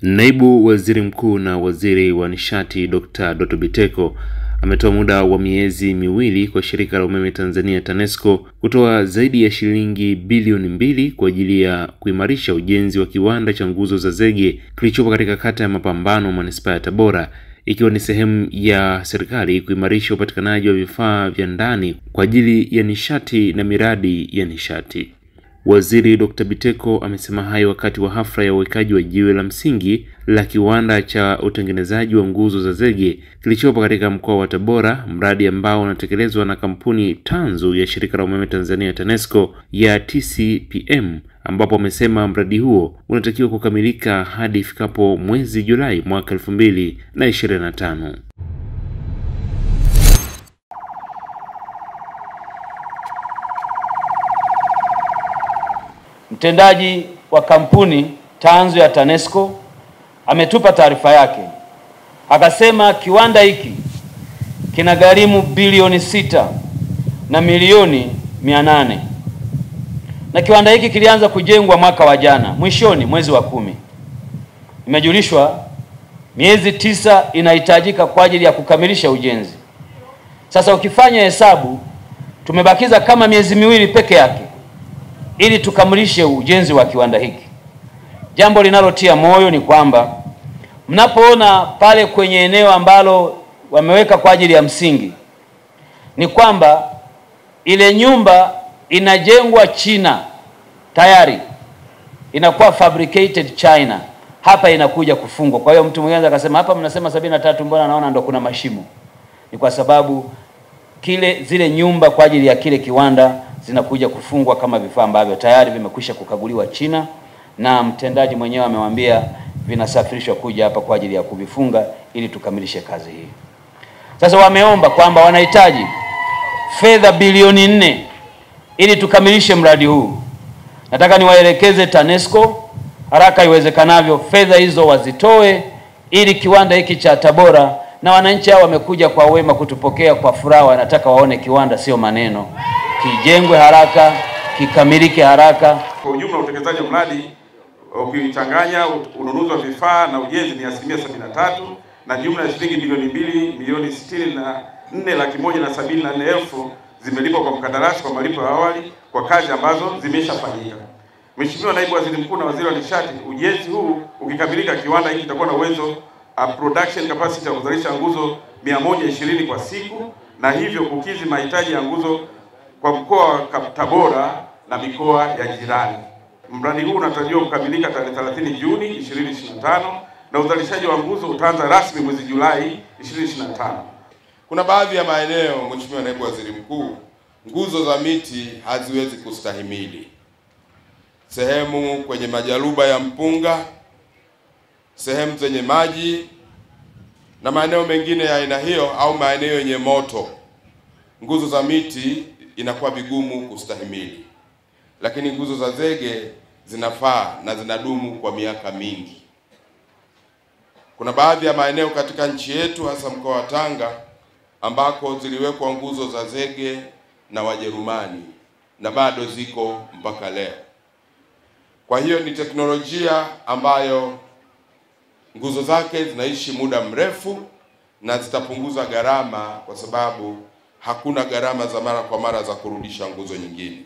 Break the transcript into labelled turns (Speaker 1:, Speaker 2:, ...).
Speaker 1: Naibu Waziri Mkuu na Waziri wa Nishati Dr. Doto Biteko ametoa muda wa miezi miwili kwa Shirika la Umeme Tanzania TANESCO kutoa zaidi ya shilingi bilioni 2 kwa ajili ya kuimarisha ujenzi wa kiwanda cha nguzo za zege kilichopo katika kata ya Mapambano, Manispaa ya Tabora, ikiwa ni sehemu ya serikali kuimarisha upatikanaji wa vifaa vya ndani kwa ajili ya nishati na miradi ya nishati. Waziri Dr. Biteko amesema hayo wakati wa hafla ya uwekaji wa jiwe la msingi la kiwanda cha utengenezaji wa nguzo za zege kilichopo katika mkoa wa Tabora, mradi ambao unatekelezwa na kampuni tanzu ya Shirika la Umeme Tanzania TANESCO ya TCPM, ambapo amesema mradi huo unatakiwa kukamilika hadi ifikapo mwezi Julai mwaka 2025.
Speaker 2: Mtendaji wa kampuni tanzu ya TANESCO ametupa taarifa yake. Akasema kiwanda hiki kinagharimu bilioni 6 na milioni 800. Na kiwanda hiki kilianza kujengwa mwaka wa jana, mwishoni mwezi wa 10. Nimejulishwa miezi 9 inahitajika kwa ajili ya kukamilisha ujenzi. Sasa ukifanya hesabu, tumebakiza kama miezi miwili peke yake ili tukamilishe ujenzi wa kiwanda hiki. Jambo linalotia moyo ni kwamba mnapoona pale kwenye eneo ambalo wameweka kwa ajili ya msingi, ni kwamba ile nyumba inajengwa China tayari, inakuwa fabricated China, hapa inakuja kufungwa. Kwa hiyo mtu mwingine akasema hapa mnasema 73, mbona naona ndo kuna mashimo? Ni kwa sababu zile nyumba kwa ajili ya kile kiwanda zinakuja kufungwa kama vifaa ambavyo tayari vimekwisha kukaguliwa China, na mtendaji mwenyewe amemwambia vinasafirishwa kuja hapa kwa ajili ya kuvifunga ili tukamilishe kazi hii. Sasa wameomba kwamba wanahitaji fedha bilioni 4 ili tukamilishe mradi huu. Nataka niwaelekeze TANESCO haraka iwezekanavyo fedha hizo wazitoe ili kiwanda hiki cha Tabora, na wananchi hao wamekuja kwa wema kutupokea kwa furaha, wanataka waone kiwanda sio maneno, kijengwe haraka, kikamilike haraka.
Speaker 3: Kwa ujumla utekelezaji wa mradi ukichanganya ununuzi wa vifaa na ujenzi ni 73%, na jumla ya shilingi bilioni 2 milioni 64,174,000 zimelipwa kwa mkandarasi kwa malipo ya awali kwa kazi ambazo zimeshafanyika. Mheshimiwa Naibu Waziri Mkuu na Waziri wa Nishati, ujenzi huu ukikamilika, kiwanda hiki kitakuwa na uwezo production capacity ya kuzalisha nguzo 120 kwa siku, na hivyo kukidhi mahitaji ya nguzo kwa mkoa wa Tabora na mikoa ya jirani. Mradi huu unatarajiwa kukamilika tarehe 30 Juni 2025 na uzalishaji wa nguzo utaanza rasmi mwezi Julai 2025.
Speaker 4: Kuna baadhi ya maeneo, Mheshimiwa Naibu Waziri Mkuu, nguzo za miti haziwezi kustahimili. Sehemu kwenye majaruba ya mpunga, sehemu zenye maji na maeneo mengine ya aina hiyo, au maeneo yenye moto, nguzo za miti inakuwa vigumu kustahimili. Lakini nguzo za zege zinafaa na zinadumu kwa miaka mingi. Kuna baadhi ya maeneo katika nchi yetu, hasa mkoa wa Tanga, ambako ziliwekwa nguzo za zege na Wajerumani na bado ziko mpaka leo. Kwa hiyo ni teknolojia ambayo nguzo zake zinaishi muda mrefu na zitapunguza gharama, kwa sababu hakuna gharama za mara kwa mara za kurudisha nguzo nyingine.